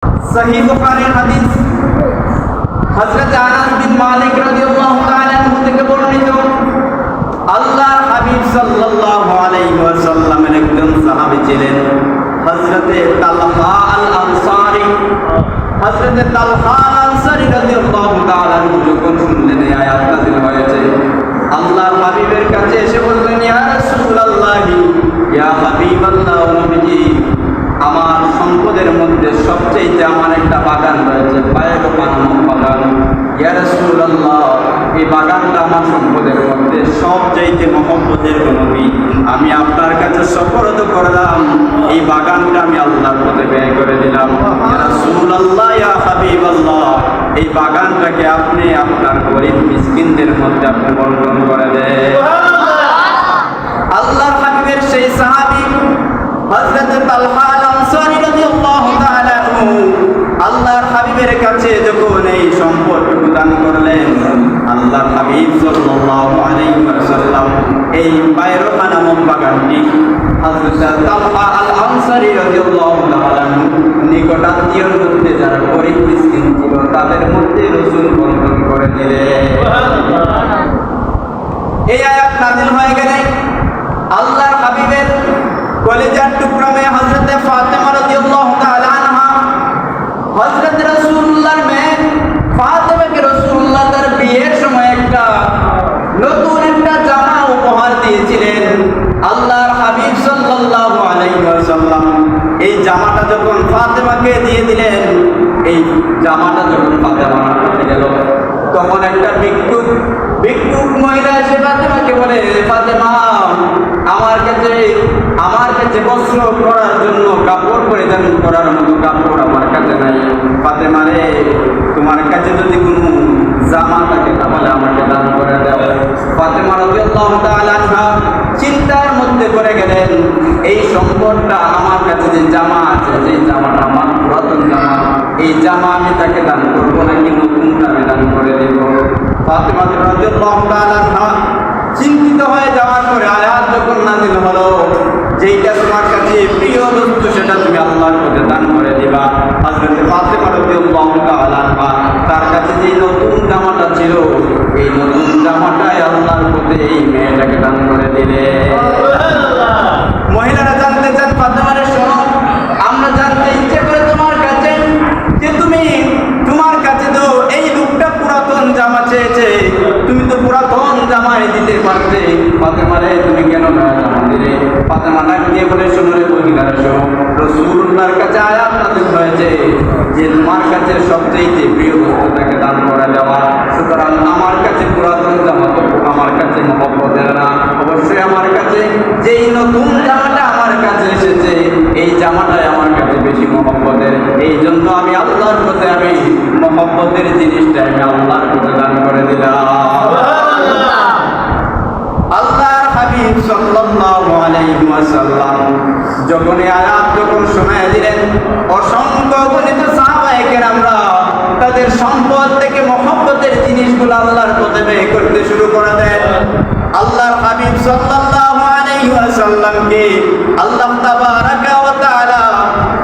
সহিহ বুখারীর হাদিস হযরত আনাস বিন মালিক রাদিয়াল্লাহু তাআলা আনহু থেকে বর্ণিত, আল্লাহর হাবিব সাল্লাল্লাহু আলাইহি ওয়াসাল্লামের একজন সাহাবী ছিলেন হযরতে তালহা আল আনসারী। হযরতে তালহা আল আনসারী রাদিয়াল্লাহু তাআলা আনহু যখন শুনলেন এই আয়াত নাযিল হয়েছে, আল্লাহর হাবিবের কাছে এসে বললেন, ইয়া রাসূলুল্লাহ, ইয়া হাবিবাল্লাহ, নবীজি, আমার সম্পদের মধ্যে সবচেয়ে আমার একটা বাগান রয়েছে, বায়রোপা নামক বাগান। ইয়া রাসূলুল্লাহ, এই বাগানটা আমার সম্পদের মধ্যে সবচেয়ে মহব্বতের নবী, আমি আপনার কাছে সুপর্দ করলাম, এই বাগানটা আমি আল্লাহর পথে ব্যয় করে দিলাম। ইয়া রাসূলুল্লাহ, ইয়া হাবিবাল্লাহ, এই বাগানটাকে আপনি আপনার গরিব মিসকিনদের মধ্যে আপনি বন্টন করে দেন। আল্লাহর হাবিবের সেই সাহাবী হযরত তালহা আল আনসারী রাদিয়াল্লাহু তাআলা আনহু আল্লাহর হাবিবের কাছে যখন এই সম্পদটুকু দান করলেন, আল্লাহর হাবিব সাল্লাল্লাহু আলাইহি ওয়াসাল্লাম এই বায়রোপা নামক বাগানটি হযরত তালহা আল আনসারী রাদিয়াল্লাহু তাআলা আনহু নিকটাত্মীয়র মধ্যে যারা গরিব মিসকিন ছিল তাদের মধ্যে রাসূল বন্টন করে দিলেন। এই আয়াত নাযিল হয়ে গেলে আল্লাহর হাবিবের কলিজার টুকরা মেয়ে হযরতে ফাতেমা রাদিয়াল্লাহু তাআলা আনহা, হযরত রাসূলুল্লাহর মেয়ে ফাতেমাকে রাসূলুল্লাহ তার বিয়ের সময় একটা নতুন একটা জামা উপহার দিয়েছিলেন। আল্লাহর হাবিব সাল্লাল্লাহু আলাইহি ওয়াসাল্লাম এই জামাটা যখন ফাতেমাকে দিয়ে দিলেন, এই জামাটা যখন ফাতেমার হাতে গেল, তখন একটা ভিক্ষুক মহিলা এসে ফাতেমাকে বলে, ফাতেমা, আমার কাছে বস্ত্র পরার জন্য কাপড় পরিধান করার মতো কাপড় আমার কাছে নাই। ফাতেমা রে, তোমার কাছে যদি কোনো জামা থাকে তাহলে আমাকে দান করে দাও। ফাতেমা রাদিয়াল্লাহু তাআলা আনহা চিন্তার মধ্যে পড়ে গেলেন, এই সম্পদটা আমার কাছে যে জামা আছে, যে জামাটা আমার পুরাতন জামা, এই জামা আমি তাকে দান করবো নাকি নতুনটা আমি দান করে দেব। ফাতেমা রাদিয়াল্লাহু তাআলা আনহা চিন্তিত হয়ে যাওয়ার পরে আয়াত যখন নাযিল হলো, যেইটা তোমার কাছে প্রিয় বস্তু সেটা তুমি আল্লাহর পথে দান করে দিবা। হযরত ফাতেমা রাদিয়াল্লাহু তাআলা আনহা তার কাছে যে নতুন জামাটা ছিল, এই নতুন জামাটাই আল্লাহর পথে এই মেয়েটাকে দান করে দিলে। মহিলারা জানতে চান, ফাতেমারে শোনো, আমরা জানতে ইচ্ছে করে তোমার কাছে যে তোমার কাছে তো এই লোকটা পুরাতন জামা চেয়েছে, তুমি তো পুরাতন জামাই দিতে পারতে, ফাতেমারে তুমি কেন জামা দিলে? ফাতেমা ডাক দিয়ে বলে, শোনো রে মহিলারা, শোনো, রাসূলুল্লাহর কাছে আয়াত নাযিল হয়েছে যে তোমার কাছে সবচেয়ে প্রিয় বস্তু তাকে দান করে দেওয়া, সুতরাং আমার কাছে পুরাতন জামা তো আমার কাছে মহব্বতের না, অবশ্যই আমার কাছে যেই নতুন জামাটা আমার কাছে এসেছে এই জামাটাই আমার কাছে বেশি মহব্বতের। এই জন্য আমি আল্লাহর পথে আমি মহব্বতের জিনিসটা আমি আল্লাহর পথে দান করে দিলাম। আল্লাহর হাবিব সাল্লাল্লাহু আলাইহি ওয়াসাল্লাম যখন এই আয়াত শোনায় দিলেন, অসংখ্য গণিত সাহাবায়ে কেরামরা তাদের সম্পদ থেকে মহব্বতের জিনিসগুলো আল্লাহর পথে ব্যয় করতে শুরু করে দেন। আল্লাহর হাবিব সাল্লাল্লাহু আলাইহি ওয়াসাল্লামকে আল্লাহ তাবারাকা ওয়া তাআলা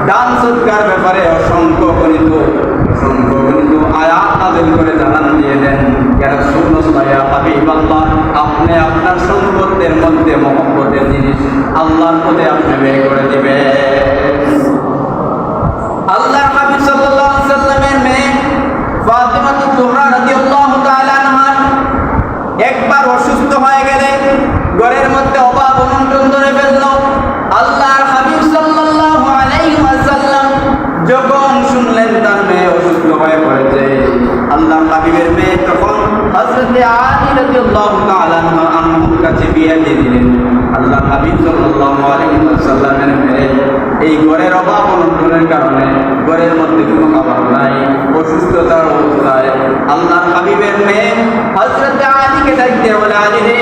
দান সদকার ব্যাপারে অসংখ্য গণিত আয়াত নাযিল করে জানান দিয়ে দেন, ইয়া রাসূলুল্লাহ, ইয়া হাবিবাল্লাহ, আপনি আপনার সম্পদের মধ্যে মহব্বতের জিনিস আল্লাহর পথে আপনি ব্যয় করে দিবেন। আল্লাহর হাবিব সাল্লাল্লাহু আলাইহি ওয়াসাল্লামের মেয়ে ফাতেমা তুহরা রাদিয়াল্লাহু তাআলা আনহা একবার অসুস্থ হয়ে গেলে ঘরের মধ্যে অভাব অনটন ধরে ফেলল। আল্লাহর হাবিব সাল্লাল্লাহু আলাইহি ওয়াসাল্লাম যখন শুনলেন তার মেয়ে অসুস্থ হয়ে পড়েছে, আল্লাহর হাবিবের মেয়ে তখন হযরতে আলী রাদিয়াল্লাহু তাআলা আনহুর কাছে বিয়ে দিয়ে দিলেন। আল্লাহর হাবিব সাল্লাল্লাহু আলাইহি ওয়াসাল্লামের মেয়ে এই ঘরের অভাব অনটনের কারণে ঘরের মধ্যে কোনো খাবার নাই, অসুস্থতার অবস্থায় আল্লাহর হাবিবের মেয়ে হযরতে আলীকে ডাকতে বলে, আলী রে,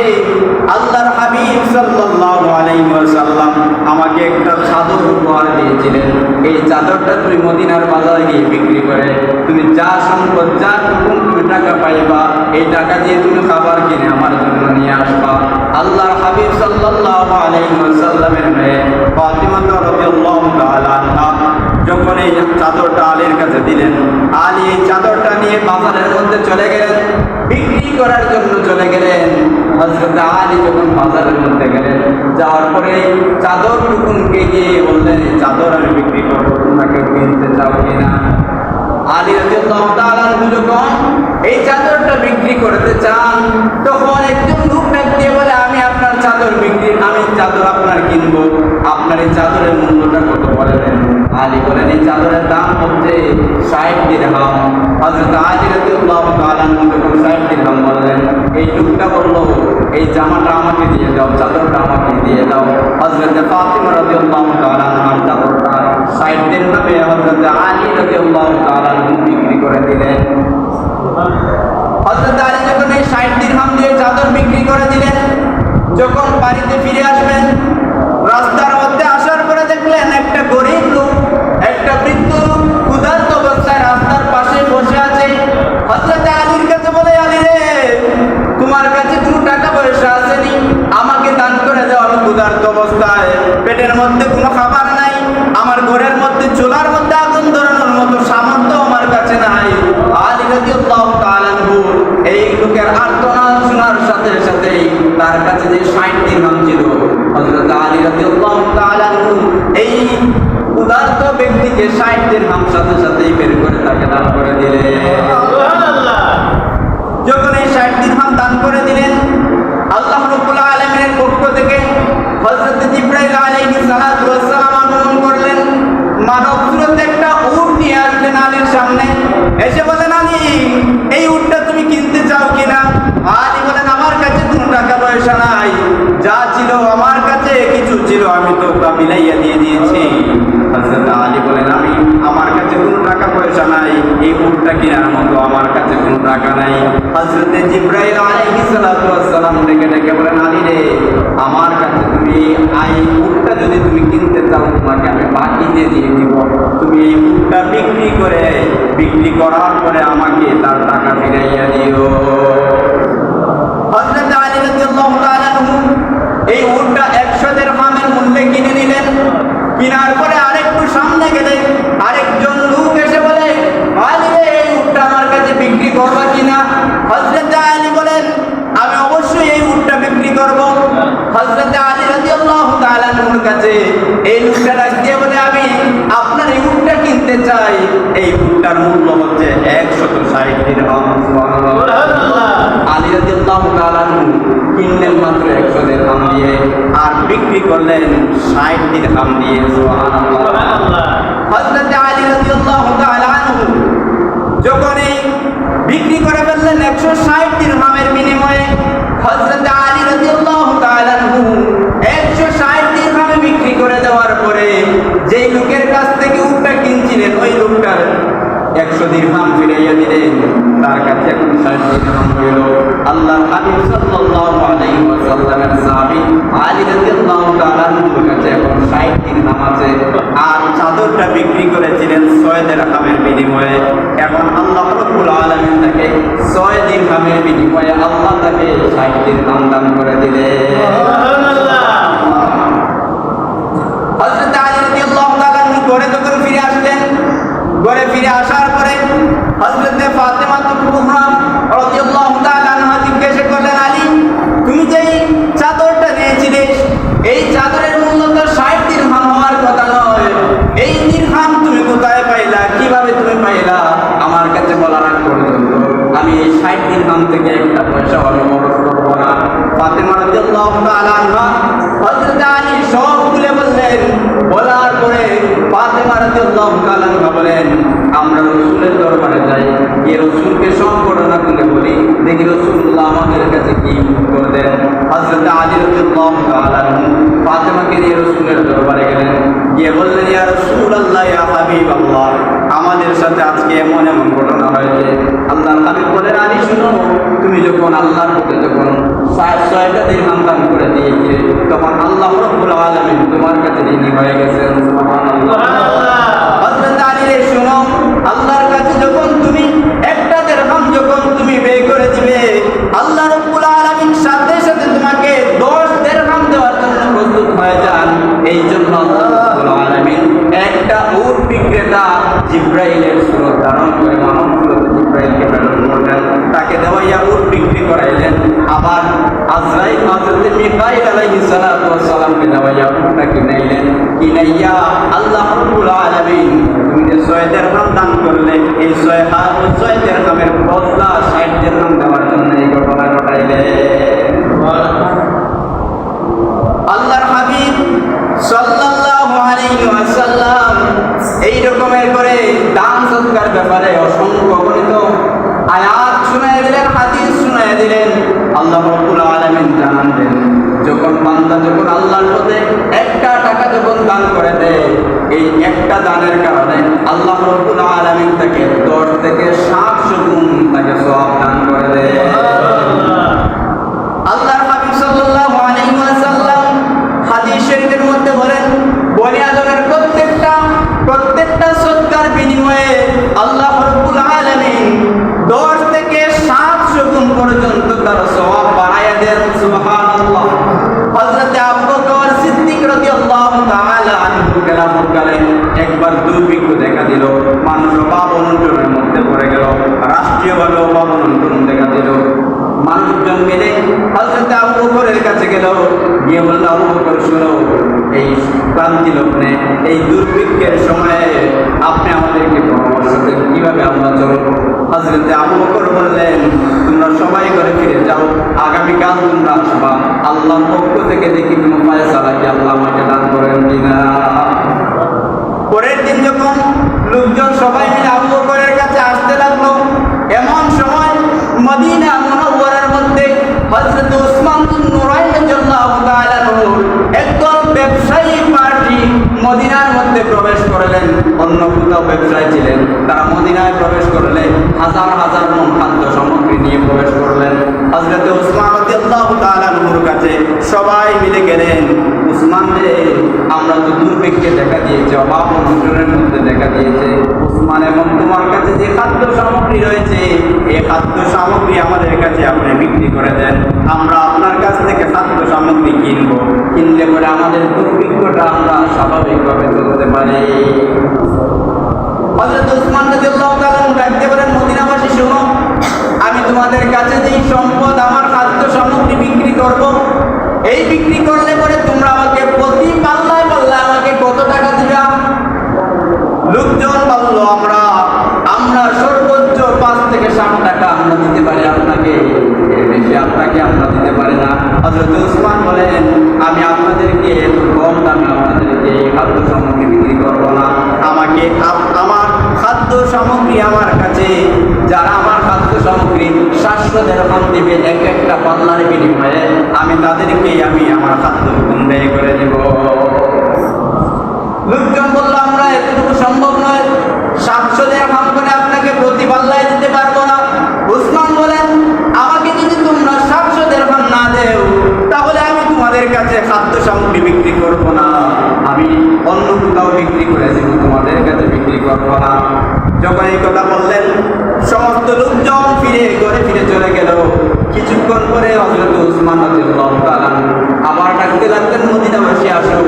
আল্লাহর হাবিব সাল্লাল্লাহু আলাইহি ওয়াসাল্লাম আমাকে একটা চাদর উপহার দিয়েছিলেন, এই চাদরটা তুমি মদিনার বাজারে গিয়ে বিক্রি করে তুমি যা সম্পদ যা তুমি টাকা পাইবা, এই টাকা দিয়ে তুমি খাবার কিনে আমার জন্য নিয়ে আসবা। আল্লাহর হাবিব সাল্লাল্লাহু আলাইহি ওয়াসাল্লামের মেয়ে ফাতিমা রাদিয়াল্লাহু তাআলা আনহা যখন যখন এই চাদরটা আলীর কাছে দিলেন, আলী এই চাদরটা নিয়ে বাজারের মধ্যে চলে গেলেন, বিক্রি করার জন্য চলে গেলেন। হযরত আলী যখন বাজারের মধ্যে গেলেন, যাওয়ার পরে চাদর টুকুনকে গিয়ে বললেন, এই চাদর আমি বিক্রি করবো, তোমরা কেউ কিনতে চাও কিনা? আলী রাদিয়াল্লাহু তাআলা আনহু যখন এই চাদরটা বিক্রি করতে চান, তখন একজন লোক ডাক দিয়ে বলে, আমি আপনার চাদর আপনার কিনবো, আপনার এই চাদরের মূল্যটা কত বলেন? আলী বলেন, এই চাদরের দাম হচ্ছে 60 দিরহাম। হযরত আলী রাদিয়াল্লাহু তাআলা আনহু যখন 60 দিরহাম বললেন, এই লোকটা বলল, এই জামাটা আমাকে দিয়ে দাও, চাদরটা আমাকে দিয়ে দাও। হযরত ফাতিমা রাদিয়াল্লাহু তাআলা আনহার চাদরটা 60 দিরহামে হযরত আলী রাদিয়াল্লাহু তাআলা আনহু বিক্রি করে দিলেন। হযরত আলী যখন এই 60 দিরহাম দিয়ে চাদর বিক্রি করে দিলেন, যখন বাড়িতে ফিরে আসবেন, রাস্তার মধ্যে আসার পরে দেখলেন একটা গরিব লোক, একটা বৃদ্ধ লোক ক্ষুধার্ত অবস্থায় রাস্তার পাশে বসে আছে। হযরত আলীর কাছে বলে, আলী রে, তোমার কাছে কোনো টাকা পয়সা আসেনি, আমাকে দান করে দাও, আমি ক্ষুধার্ত অবস্থায়, পেটের মধ্যে কোনো খাবার নাই, আমার ঘরের মধ্যে চুলার মধ্যে আগুন ধরানোর মতো সামর্থ্য আমার কাছে নাই। আলী রাদিয়াল্লাহু তাআলা আনহু এই লোকের আর্তনাদ শোনার সাথে সাথেই তার কাছে যে 60 দিরহাম ছিল, হযরত আলী রাদিয়াল্লাহু তাআলা আনহু এই উদারত ব্যক্তিকে 60 দিরহাম সাথে সাথেই বের করে তাকে দান করে দিলেন। সুবহানাল্লাহ। যখন এই 60 দিরহাম দান করে দিলেন, আল্লাহ রাব্বুল আলামিনের পক্ষ থেকে হযরত জিবরাইল আলাইহিস সালাতু ওয়াস সালাম আগমন করলেন, মানব সুরতে একটা উট নিয়ে আসলেন আলীর সামনে, এসে বলেন, আলী, এই উটটা তুমি কিনতে চাও কিনা? আলী বলেন, আমার কাছে কোনো টাকা পয়সা নাই, যা ছিল আমার কাছে কিছু ছিল, আমি তো তা মিলাইয়া দিয়ে দিয়েছি। হযরত আলী বলেন, আমার কাছে কোনো টাকা পয়সা নাই, এই উটটা কেনার মতো আমার কাছে কোনো টাকা নাই। হযরত জিবরাইল আলাইহিস সালাতু ওয়াস সালাম ডেকে ডেকে বলেন, আলী রে, আমার কাছে তুমি এই উটটা যদি তুমি কিনতে চাও, তোমাকে আমি বাকিতে দিয়ে দিব, তুমি এই উটটা বিক্রি করার পরে আমাকে তার টাকা ফিরাইয়া দিও। হযরত আলী রাদিয়াল্লাহু তাআলা আনহু এই উটটা 100 দিরহামের মূল্যে কিনে নিলেন। কেনার পরে আরেকটু সামনে গেলে আরেকজন লোক এসে বলে, আলী রে, এই উটটা আমার কাছে বিক্রি করবা কিনা? হযরত আলী বলেন, আমি অবশ্যই এই উটটা বিক্রি করব। হযরত আলী রাদিয়াল্লাহু তাআলা আনহুর কাছে এই লোকটা ডাক দিয়ে বলে, আমি আপনার এই উটটা কিনতে চাই, এই উটটার মূল্য হচ্ছে 160 দিরহাম। সুবহানাল্লাহ। আলী রাদিয়াল্লাহু তাআলা আনহু কিনলেন মাত্র 100 দিরহাম দিয়ে, আর বিক্রি করলেন 60 দিরহাম দিয়ে। সুবহানাল্লাহ। হযরত আলী রাদিয়াল্লাহু তাআলা আনহু যখন এই বিক্রি করে ফেললেন 160 দিরহামের বিনিময়ে, হযরত আলী রাদিয়াল্লাহু তাআলা আনহু 160 দিরহামে বিক্রি করে দেওয়ার পরে যেই লোকের কাছ থেকে উটটা কিনছিলেন, ওই লোকটার 100 দিরহাম ফিরাইয়া দিলেন, তার কাছে এখন 60 দিরহাম হইল। আল্লাহর হাবিব সাল্লাল্লাহু আলাইহি ওয়াসাল্লামের সাহাবী আলী রাদিয়াল্লাহু তাআলা আনহুর কাছে এখন 60 দিরহাম আছে, আর চাদরটা বিক্রি করেছিলেন 6 দিরহামের বিনিময়ে। এখন আল্লাহ রাব্বুল আলামিন তাকে 6 দিরহামের বিনিময়ে আল্লাহ তাকে 60 দিরহাম দান করে দিলেন। সুবহানাল্লাহ। হযরত আলী রাদিয়াল্লাহু তাআলা আনহু ঘরে যখন ফিরে আসলেন, ঘরে ফিরে আসার পরে হযরত ফাতেমা তুকুহা রাদিয়াল্লাহু তাআলা আনহা জিজ্ঞাসা করলেন, আলী, তুমি যেই চাদরটা নিয়েছিলে, এই চাদরের মূল্য তো 60 দিরহাম হওয়ার কথা নয়, এই দিরহাম তুমি কোথায় পাইলা, কিভাবে তুমি পাইলা? আমার কাছে বলার আগ পর্যন্ত আমি এই 60 দিরহাম থেকে একটা পয়সা অনুমোদন করব না। ফাতেমা রাদিয়াল্লাহু তাআলা আনহা হযরত আলী সব খুলে বললেন। বলার পরে ফাতেমা রাদিয়াল্লাহু তাআলা আনহা বলেন, আমরা রাসূলের দরবারে যাই, গিয়ে রাসূলকে সব ঘটনা খুলে বলি, দেখি রাসূলুল্লাহ আমাদের কাছে কি উত্তর দেন। হযরত আলী রাদিয়াল্লাহু তাআলা আনহু ফাতেমাকে নিয়ে রাসূলের দরবারে গেলেন, গিয়ে বললেন, ইয়া রাসূলুল্লাহ, ইয়া হাবিবাল্লাহ, আমাদের সাথে আজকে এমন এমন ঘটনা হয়েছে। আল্লাহর হাবিব বলেন, আলী শুনো, তুমি যখন আল্লাহর পথে যখন 6টা দিরহাম দান করে দিয়েছিলে, তখন আল্লাহ রাব্বুল আলামিন তোমার কাছে ঋণী হয়ে গেছেন। সুবহানাল্লাহ। হযরত আলী রে, শুনো, আল্লাহর কাছে যখন তুমি একটা দিরহাম যখন তুমি ব্যয় করে দিবে, আল্লাহ রাব্বুল আলামিন সাথে সাথে তোমাকে 10 দিরহাম দেওয়ার জন্য প্রস্তুত হয়ে যান। এই জন্য আল্লাহ রাব্বুল আলামিন একটা উট বিক্রেতা জিব্রাইলের সুরত ধারণ করে মানব সুরতে জিব্রাইলকে প্রেরণ করলেন, তাকে দেওয়াইয়া উট বিক্রি করাইলেন। আবার আজরাইল হযরত মিকাইল আলাইহিস সালাতু ওয়াস সালামকে দেওয়াইয়া উটটা কিনাইলেন। কিনাইয়া আল্লাহ রাব্বুল আলামিন তুমি যে 6 দিরহাম দান করলে, এই 6 দিরহামের বদলা 60 দিরহাম দেওয়ার জন্য এই ঘটনা ঘটাইলেন। আল্লাহর হাবিব সাল্লাল্লাহু আলাইহি ওয়াসাল্লাম এই রকমের করে দান সৎকার ব্যাপারে অসংখ্য গণিত আয়াত শুনায় দিলেন, হাদিস শুনায় দিলেন। আল্লাহ রাব্বুল আলামিন জানান দেন, যখন বান্দা যখন আল্লাহর পথে একটা টাকা যখন দান করে দেয়, এই একটা দানের কারণে আল্লাহ রাব্বুল আলামিন তাকে 10 থেকে 700 গুণ তাকে সওয়াব দান করে দেয়। আল্লাহর হাবিব সাল্লাল্লাহু আলাইহি ওয়াসাল্লাম হাদিস শরীফের মধ্যে বলেন, বনি আদমের প্রত্যেকটা সদকার বিনিময়ে আল্লাহ রাব্বুল আলামিন 10 থেকে 700 গুণ পর্যন্ত তার সওয়াব বাড়ায়া দেন। সুবহানাল্লাহ। হযরত আবু বকর সিদ্দিক রাদিয়াল্লাহু তাআলা আনহু কেরামতকালে একবার দুর্ভিক্ষ দেখা দিল, মানুষ অভাব অনটনের মধ্যে পড়ে গেল, রাষ্ট্রীয়ভাবে অভাব অনটন দেখা দিল। মানুষজন মিলে হযরত আবু বকরের কাছে গেল, গিয়ে বলল, আবু বকর শুনো, এই ক্রান্তি লগ্নে এই দুর্ভিক্ষের সময়ে আপনি আমাদেরকে পরামর্শ দেন কিভাবে আমরা চলব। হযরত আবু বকর বললেন, তোমরা সবাই ঘরে ফিরে যাও, আগামীকাল তোমরা আসবা, আল্লাহর পক্ষ থেকে দেখি কোনো ফায়সালা কি আল্লাহ আমাকে দান করেন কিনা। পরের দিন যখন লোকজন সবাই মিলে আবু বকরের কাছে আসতে লাগলো, এমন সময় মদিনা মুনাওয়ারার মধ্যে হযরত উসমান বিন নুরাইন রাদিয়াল্লাহু তাআলা একদল ব্যবসায়ী পার্টি মদিনার মধ্যে প্রবেশ করলেন। অন্য কোথাও ব্যবসায়ী ছিলেন, তারা মদিনায় প্রবেশ করলে হাজার হাজার মন খাদ্য সামগ্রী নিয়ে প্রবেশ করলেন। হযরত উসমান রাদিয়াল্লাহু তাআলা নূর কাছে সবাই মিলে গেলেন, উসমান রে, আমরা তো দুর্ভিক্ষে দেখা দিয়েছে, অভাব অনটনের মধ্যে দেখা দিয়েছে। উসমান, এবং তোমার কাছে যে খাদ্য সামগ্রী রয়েছে, এই খাদ্য সামগ্রী আমাদের কাছে আপনি বিক্রি করে দেন, আমরা আপনার কাছ থেকে খাদ্য সামগ্রী কিনবো, কিনলে পরে আমাদের দুর্ভিক্ষটা আমরা স্বাভাবিকভাবে চলতে পারি। হযরত উসমান রাদিয়াল্লাহু তাআলা ডাকতে বলেন, মদিনাবাসী শোনো, আমি তোমাদের কাছে যেই সম্পদ আমার খাদ্য সামগ্রী বিক্রি করব, এই বিক্রি করলে পরে তোমরা আমাকে প্রতি পাল্লায় পাল্লায় আমাকে কত টাকা দিবা? লোকজন বলল, আমরা সর্বোচ্চ 5 থেকে 7 টাকা আমরা দিতে পারি আপনাকে, এর বেশি আপনাকে আমরা দিতে পারি না। হযরত উসমান বলেন, আমি আপনাদেরকে এত কম দামে আপনাদেরকে খাদ্য সামগ্রী বিক্রি করবো না, আমাকে আমার খাদ্য সামগ্রী আমার কাছে যারা আমার খাদ্য সামগ্রী 700 দিরহাম দিবে এক একটা পাল্লার বিনিময়ে, আমি তাদেরকে আমি আমার খাদ্য ব্যয় করে দেব। লোকজন বলল, আমরা এতটুকু সম্ভব নয়, 700 দিরহাম করে আপনাকে প্রতি পাল্লায় দিতে পারবো না। উসমান বলেন, আমাকে যদি তোমরা 700 দিরহাম না দেও, তাহলে আমি তোমাদের কাছে খাদ্য সামগ্রী বিক্রি করবো না, আমি অন্য কোথাও বিক্রি করে দেবো, তোমাদের কাছে বিক্রি করবো না। যখন এই কথা বললেন, সমস্ত লোকজন ঘরে ফিরে চলে গেল। কিছুক্ষণ পরে হযরত উসমান রাদিয়াল্লাহু তাআলা আবার ডাকতে লাগলেন, মদিনাবাসী আসো,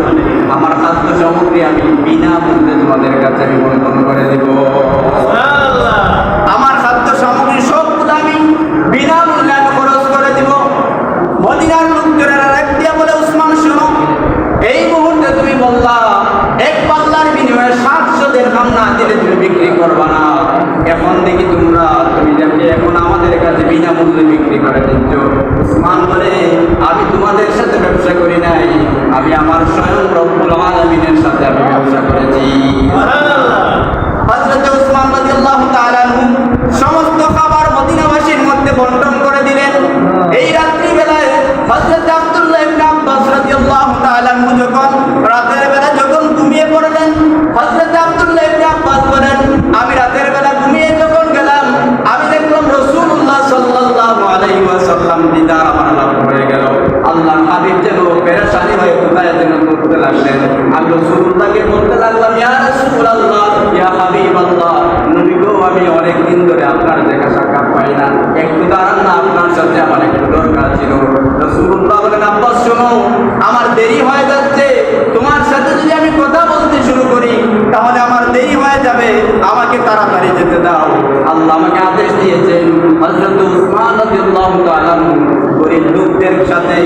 আমার খাদ্য সামগ্রী আমি বিনামূল্যে তোমাদের কাছে আমি বন্টন করে দেব। সুবহানাল্লাহ। আমার খাদ্য সামগ্রী সবগুলো আমি বিনামূল্যে আমি খরচ করে দেব। মদিনার লোকজনেরা ডাক দিয়া বলে, উসমান শোনো, এই মুহূর্তে তুমি বললা এক পাল্লার বিনিময়ে 700 দিরহাম না দিলে তুমি বিক্রি করবা না, এখন দেখি তুমি দেখি এখন আমাদের কাছে বিনামূল্যে বিক্রি করে দিচ্ছ। উসমান বলে, আমি তোমাদের সাথে ব্যবসা করি নাই, আমি আমার স্বয়ং রব্বুল আলামিনের সাথে আমি ব্যবসা করেছি। সুবহানাল্লাহ। হযরত উসমান রাদিয়াল্লাহু তাআলা সমস্ত খাবার মদিনাবাসীর মধ্যে বন্টন করে দিলেন। এই রাত্রি বেলায় হযরত আব্দুল্লাহ ইবনে আব্বাস রাদিয়াল্লাহু তাআলা যখন রাতের বেলা যখন ঘুমিয়ে পড়লেন, হযরত আব্দুল্লাহ ইবনে আব্বাস বলেন, আমি রাতের বেলা ঘুমিয়ে যখন গেলাম, আমি দেখলাম রাসূলুল্লাহ সাল্লাল্লাহু আলাইহি ওয়াসাল্লাম দিদার আমার লাভ হয়ে গেল। আল্লাহর হাবিব যেন পেরেশানি হয়ে কোথায় যেন করতে লাগলেন। আমি রাসূলুল্লাহকে বলতে লাগলাম, ইয়া রাসূলুল্লাহ, ইয়া হাবিবাল্লাহ, নবী গো, আমি অনেক দিন ধরে আপনার দেখা সাক্ষাৎ পাই না, একটু দাঁড়ান না, আপনার সাথে আমার একটু দরকার ছিল। রাসূলুল্লাহ বলেন, আব্বাস শোনো, আমার দেরি হয়ে যাচ্ছে, তোমার সাথে যদি আমি কথা বলতে শুরু করি তাহলে আমার দেরি হয়ে যাবে, আমাকে যেতে দাও। আল্লাহ আমাকে আদেশ দিয়েছেন হযরত উসমান রাদিয়াল্লাহু তাআলা গরিব লোকদের সাথে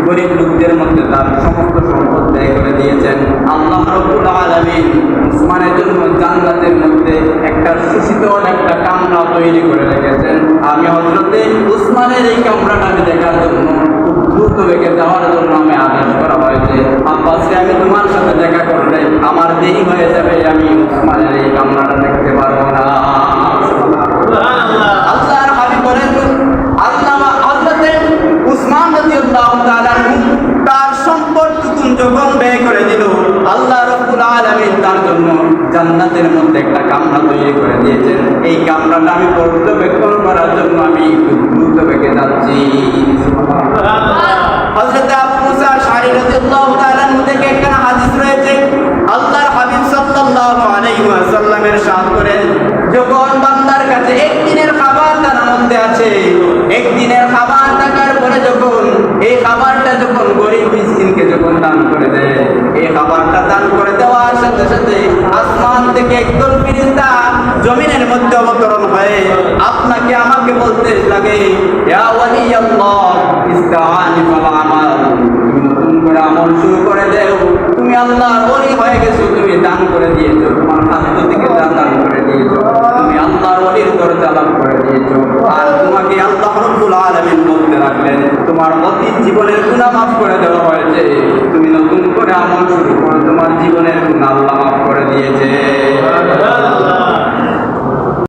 গরিব লোকদের মধ্যে তার সমস্ত সম্পদ ব্যয় করে দিয়েছেন। আল্লাহ রাব্বুল আলামিন উসমানের জন্য জান্নাতের মধ্যে একটা সুশীতল একটা কামরা তৈরি করে রেখেছেন। আমি হযরতে উসমানের এই কামরাটা আমি দেখার জন্য খুব দ্রুত বেগে যাওয়ার জন্য আমি আদেশ করা হয়েছে। আব্বাসকে আমি তোমার সাথে দেখা করলে আমার দেরি হয়ে যাবে, আমি উসমানের এই কামরাটা দেখতে পারবো না। আল্লাহর হাবিব বলেন আল্লাহ হযরতে উসমান রাদিয়াল্লাহু তাআলা তার সম্পদটুকু যখন ব্যয় করে দিল, আল্লাহ রাব্বুল আলামিন তার জন্য জান্নাতের মধ্যে একটা কামরা তৈরি করে দিয়েছেন। এই কামরাটা আমি পর্যবেক্ষণ করার জন্য আমি একটু দ্রুত বেগে যাচ্ছি। হযরত আবু মুসা আশআরী রাদিয়াল্লাহু তাআলা থেকে একটা হাদিস রয়েছে, আল্লাহর হাবিব সাল্লাল্লাহু আলাইহি ওয়াসাল্লামের সাথ করেন যখন বান্দার কাছে একদিনের খাবার তার মধ্যে আছে, একদিনের খাবার থাকার পরে যখন এই খাবারটা যখন গরিব মিসকিনকে যখন দান করে দেয়, এই খাবারটা দান করে দেওয়ার সাথে সাথে আসমান থেকে একদল ফেরেশতা জমিনের মধ্যে অবতরণ হয়ে আপনাকে আমাকে বলতে লাগে, ইয়া ওয়ালি আল্লাহ ইস্তাআনি ফাল আমাল, তুমি নতুন করে আমল শুরু করে দাও। তুমি আল্লাহর ওলি হয়ে গেছো, তুমি দান করে দিয়েছো, তোমার খাদ্য থেকে দান করে দিয়েছো, তুমি আল্লাহর ওলির দরজা লাভ করে দিয়েছো। আর তোমাকে আল্লাহ রাব্বুল আলামিন বলতে রাখলেন তোমার অতীত জীবনের গুনাহ মাফ করে দেওয়া হয়েছে, তুমি নতুন করে আমল শুরু করো, তোমার জীবনের গুনাহ আল্লাহ